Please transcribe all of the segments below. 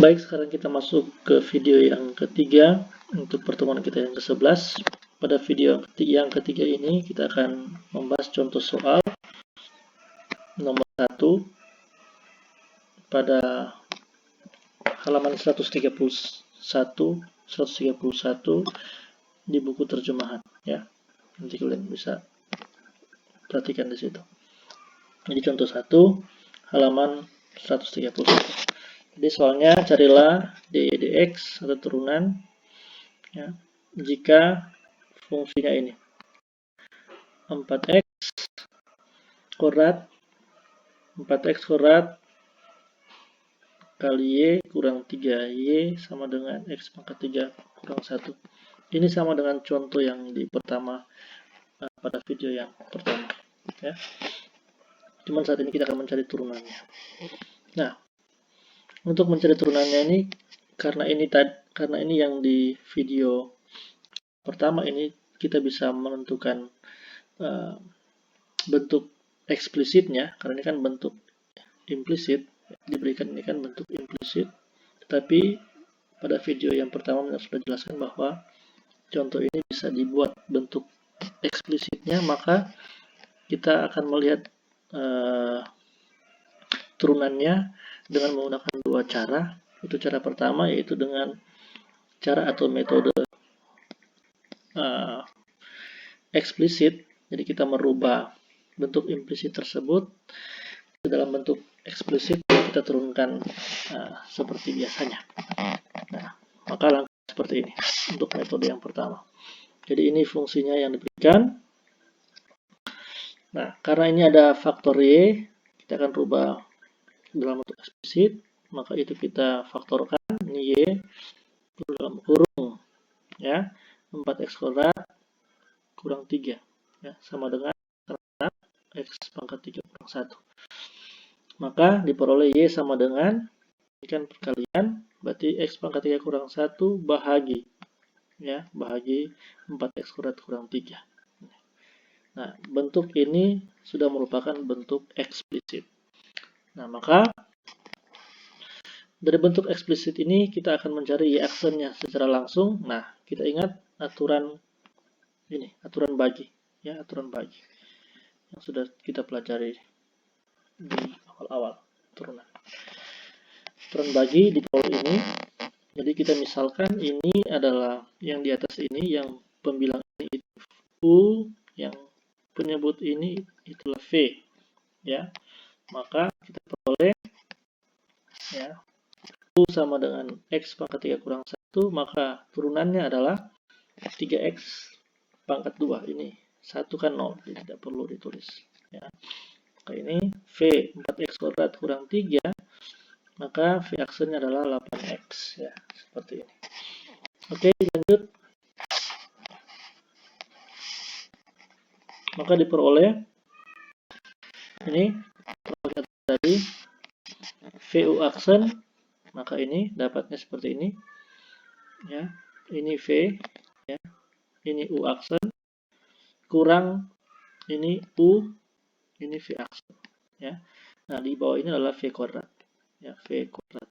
Baik, sekarang kita masuk ke video yang ketiga untuk pertemuan kita yang ke-11. Pada video yang ketiga ini kita akan membahas contoh soal nomor 1 pada halaman 131 di buku terjemahan, ya. Nanti kalian bisa perhatikan di situ. Jadi contoh 1 halaman 131. Jadi soalnya carilah dx atau turunan, ya, jika fungsinya ini 4x kuadrat kali y kurang 3y sama dengan x pangkat 3 kurang 1. Ini sama dengan contoh yang di pertama, pada video yang pertama, ya. Cuman saat ini kita akan mencari turunannya. Nah, untuk mencari turunannya ini, karena ini yang di video pertama ini kita bisa menentukan bentuk eksplisitnya, karena ini kan bentuk implisit, diberikan ini kan bentuk implisit. Tetapi pada video yang pertama sudah jelaskan bahwa contoh ini bisa dibuat bentuk eksplisitnya, maka kita akan melihat turunannya dengan menggunakan dua cara. Itu cara pertama yaitu dengan cara atau metode eksplisit. Jadi kita merubah bentuk implisit tersebut ke dalam bentuk eksplisit, kita turunkan seperti biasanya. Nah, maka langkah seperti ini untuk metode yang pertama. Jadi ini fungsinya yang diberikan. Nah, karena ini ada faktor y, kita akan rubah dalam bentuk eksplisit, maka itu kita faktorkan, ini y dalam kurung, ya, 4x kuadrat kurang 3, ya, sama dengan x pangkat 3 kurang 1. Maka diperoleh y sama dengan, ini kan perkalian, berarti x pangkat 3 kurang 1 bahagi, ya, bahagi 4x kuadrat kurang 3. Nah, bentuk ini sudah merupakan bentuk eksplisit. Nah, maka dari bentuk eksplisit ini kita akan mencari y aksennya secara langsung. Nah, kita ingat aturan ini, aturan bagi, ya, aturan bagi yang sudah kita pelajari di awal-awal turunan. Aturan bagi di bawah ini. Jadi kita misalkan ini adalah yang di atas ini, yang pembilang ini itu U, yang penyebut ini itulah V, ya. Maka kita peroleh, ya, U sama dengan x pangkat 3 kurang 1, maka turunannya adalah 3x pangkat 2. Ini 1 kan 0, jadi tidak perlu ditulis, ya. Maka ini V 4x kuadrat kurang 3, maka V aksennya adalah 8x, ya, seperti ini. Oke, lanjut. Maka diperoleh ini tadi VU aksen, maka ini dapatnya seperti ini, ya. Ini V, ya. Ini U aksen kurang ini U, ini V aksen, ya. Nah, di bawah ini adalah V kuadrat, ya, V kuadrat.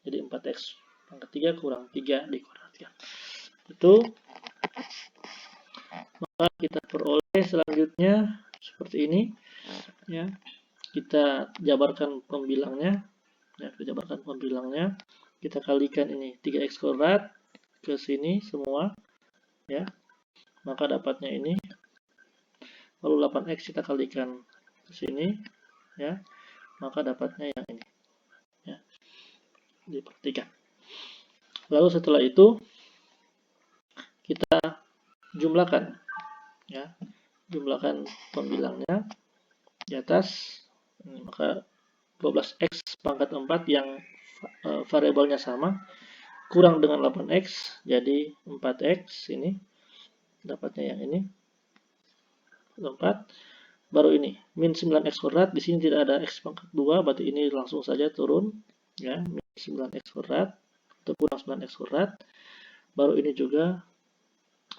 Jadi 4x pangkat 3 kurang 3 dikuadratkan. Itu. Maka kita peroleh selanjutnya seperti ini, ya. Kita jabarkan pembilangnya, ya, kita kalikan ini 3x kuadrat ke sini semua, ya. Maka dapatnya ini, lalu 8x kita kalikan ke sini, ya. Maka dapatnya yang ini, ya. Diperhatikan. Lalu setelah itu kita jumlahkan, ya, jumlahkan pembilangnya di atas. Maka 12x pangkat 4 yang variabelnya sama kurang dengan 8x, jadi 4x, ini dapatnya yang ini 4. Baru ini min 9x kuadrat, di sini tidak ada x pangkat 2, berarti ini langsung saja turun, ya, min 9x kuadrat atau kurang 9x kuadrat. Baru ini juga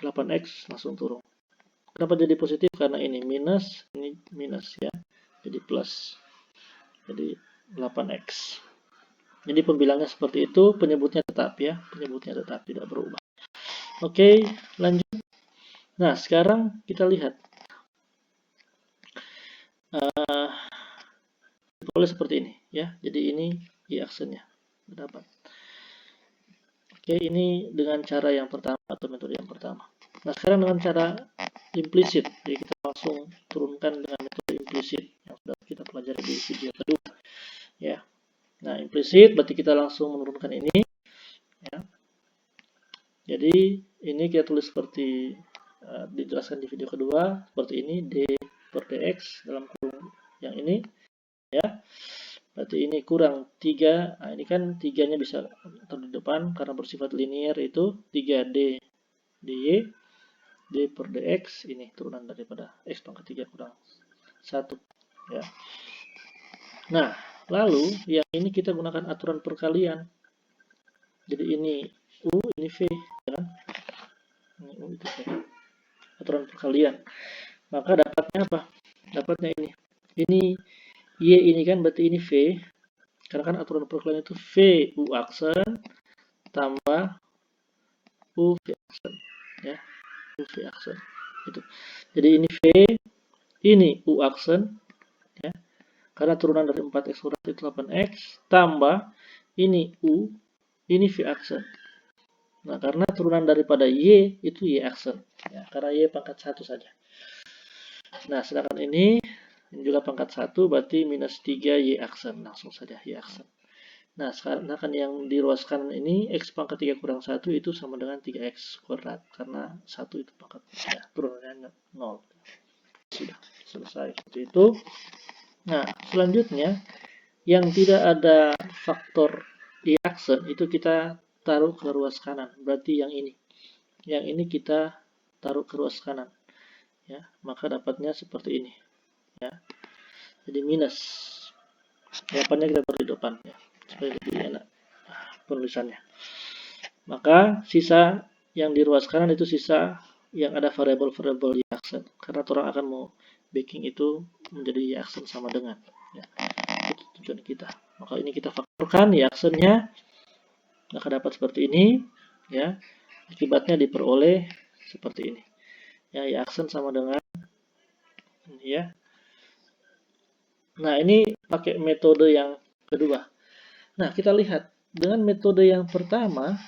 8x langsung turun. Kenapa jadi positif? Karena ini minus, ini minus, ya, jadi plus, jadi 8x. Jadi pembilangnya seperti itu, penyebutnya tetap ya, penyebutnya tetap tidak berubah. Oke, lanjut. Nah, sekarang kita lihat. Boleh seperti ini ya. Jadi ini i-actionnya dapat. Oke, ini dengan cara yang pertama atau metode yang pertama. Nah, sekarang dengan cara implisit. Jadi kita langsung turunkan dengan metode implisit yang sudah kita pelajari di video kedua. Ya. Nah, implisit berarti kita langsung menurunkan ini. Ya. Jadi ini kita tulis seperti dijelaskan di video kedua, seperti ini d per dx dalam kurung yang ini. Ya. Berarti ini kurang 3. Nah, ini kan 3-nya bisa taruh di depan karena bersifat linear, itu 3d dy d per dx, ini turunan daripada x pangkat 3 kurang 1 ya. Nah, lalu yang ini kita gunakan aturan perkalian. Jadi ini u, ini v ya. Ini u, itu v. Aturan perkalian. Maka dapatnya apa? Dapatnya ini. Ini y ini kan berarti ini v. Karena kan aturan perkalian itu v u aksen tambah u v aksen ya, u v aksen itu. Jadi ini v, ini u aksen ya, karena turunan dari 4x kuadrat itu 8x, tambah ini u, ini v aksen. Nah, karena turunan daripada y itu y aksen ya, karena y pangkat 1 saja. Nah, sedangkan ini juga pangkat 1, berarti minus 3 y aksen, langsung saja y aksen. Nah, sekarang yang di ruas kanan ini x pangkat 3 kurang 1 itu sama dengan 3x kuadrat. Karena 1 itu pangkat ya, turunannya 0. Sudah selesai seperti itu. Nah, selanjutnya yang tidak ada faktor y aksen itu kita taruh ke ruas kanan. Berarti yang ini. Yang ini kita taruh ke ruas kanan. Ya, maka dapatnya seperti ini. Ya. Jadi minus. Jawabannya kita taruh di depan ya, supaya lebih enak penulisannya. Maka sisa yang di ruas kanan itu sisa yang ada variabel-variabel y aksen, karena orang akan mau backing itu menjadi y aksen sama dengan ya. Itu tujuan kita. Maka ini kita faktorkan y aksennya, maka dapat seperti ini ya. Akibatnya diperoleh seperti ini ya, y aksen sama dengan ini ya. Nah, ini pakai metode yang kedua. Nah, kita lihat dengan metode yang pertama,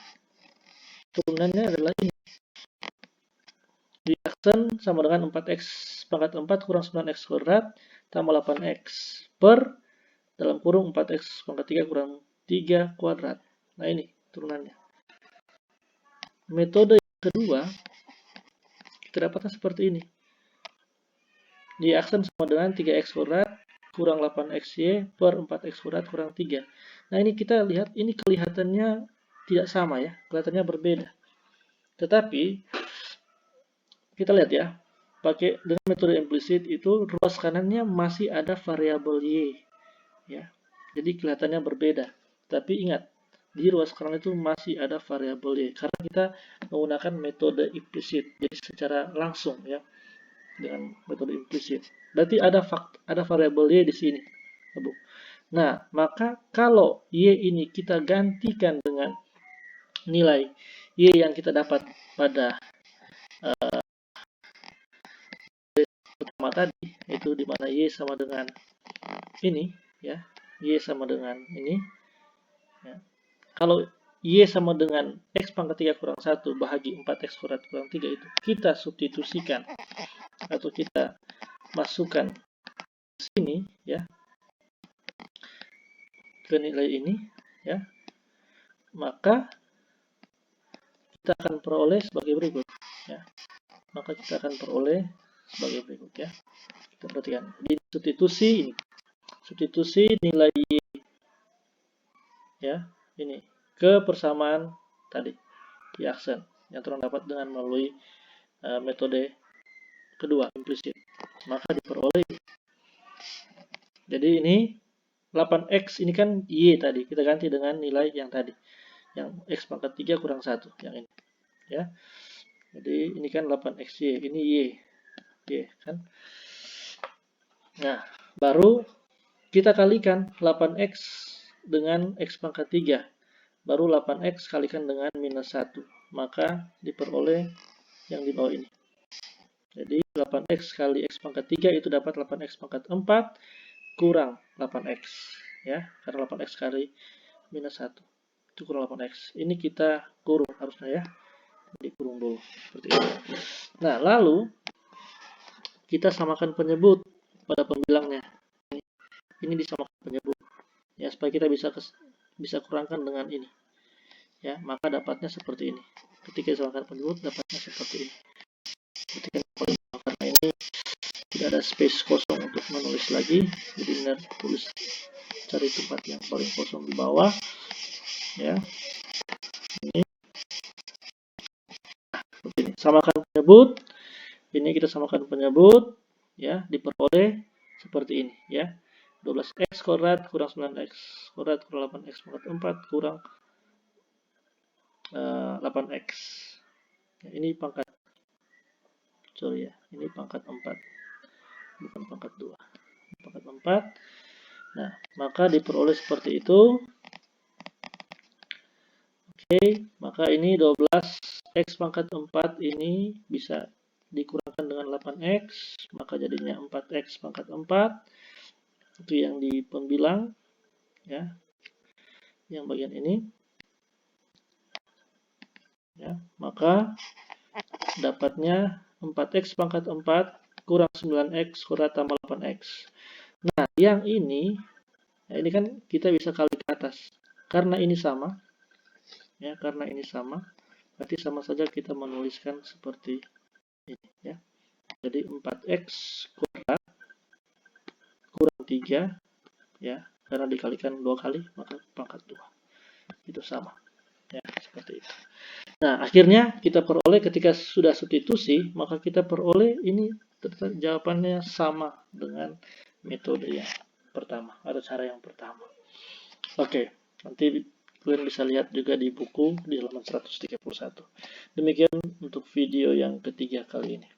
turunannya adalah ini. Y aksen sama dengan 4x pangkat 4 kurang 9x kuadrat tambah 8x per dalam kurung 4x pangkat 3 kurang 3 kuadrat. Nah, ini turunannya. Metode yang kedua, kita dapatkan seperti ini. Y aksen sama dengan 3x kuadrat kurang 8xy per 4x kuadrat kurang 3. Nah, ini kita lihat, ini kelihatannya tidak sama ya, kelihatannya berbeda. Tetapi kita lihat ya, pakai dengan metode implisit itu ruas kanannya masih ada variabel y ya. Jadi kelihatannya berbeda. Tapi ingat, di ruas kanan itu masih ada variabel y karena kita menggunakan metode implisit. Jadi secara langsung ya, dengan metode implisit. Berarti ada variabel y di sini. Nah, maka kalau y ini kita gantikan dengan nilai y yang kita dapat pada pertama tadi, itu dimana y sama dengan ini ya, y sama dengan ini ya. Kalau y sama dengan x pangkat 3 kurang 1 bahagi 4x kuadrat kurang 3 itu kita substitusikan atau kita masukkan ke sini ya, ke nilai ini ya, maka kita akan peroleh sebagai berikut ya. Maka kita akan peroleh sebagai berikut ya. Kita perhatikan di substitusi ini. Substitusi nilai y ya, ini ke persamaan tadi y aksen yang orang dapat dengan melalui metode kedua implisit. Maka diperoleh. Jadi ini 8x ini kan y tadi, kita ganti dengan nilai yang tadi. Yang x pangkat 3 kurang 1 yang ini ya. Jadi ini kan 8xy, ini y kan. Nah, baru kita kalikan 8x dengan X pangkat 3. Baru 8X kalikan dengan minus 1. Maka diperoleh yang di bawah ini. Jadi 8X kali X pangkat 3 itu dapat 8X pangkat 4 kurang 8X. Ya, karena 8X kali minus 1. Itu kurang 8X. Ini kita kurung harusnya ya. Dikurung dulu. Seperti itu. Nah, lalu kita samakan penyebut pada pembilangnya. Ini disamakan penyebut. Ya, supaya kita bisa kurangkan dengan ini. Ya, maka dapatnya seperti ini. Ketika disamakan penyebut, dapatnya seperti ini. Ketika karena ini tidak ada space kosong untuk menulis lagi, jadi benar tulis, cari tempat yang paling kosong di bawah. Ya, ini. Seperti ini. Samakan penyebut. Ini kita samakan penyebut. Ya, diperoleh seperti ini. Ya. 12X kuadrat kurang 9X kuadrat kurang 8X pangkat 4 kurang 8X. Ya, ini pangkat, sorry ya, ini pangkat 4, bukan pangkat 2, pangkat 4. Nah, maka diperoleh seperti itu. Oke, maka ini 12X pangkat 4 ini bisa dikurangkan dengan 8X, maka jadinya 4X pangkat 4. Itu yang di pembilang, ya, yang bagian ini. Ya, maka dapatnya 4X pangkat 4 kurang 9X kuadrat tambah 8X. Nah, yang ini, ya ini kan kita bisa kali ke atas. Karena ini sama, ya, karena ini sama, berarti sama saja kita menuliskan seperti ini, ya. Jadi 4X kuadrat kurang 3, ya, karena dikalikan 2 kali, maka pangkat 2. Itu sama. Ya, seperti itu. Nah, akhirnya kita peroleh ketika sudah substitusi, maka kita peroleh ini jawabannya sama dengan metode yang pertama, atau cara yang pertama. Oke, nanti kalian bisa lihat juga di buku di halaman 131. Demikian untuk video yang ketiga kali ini.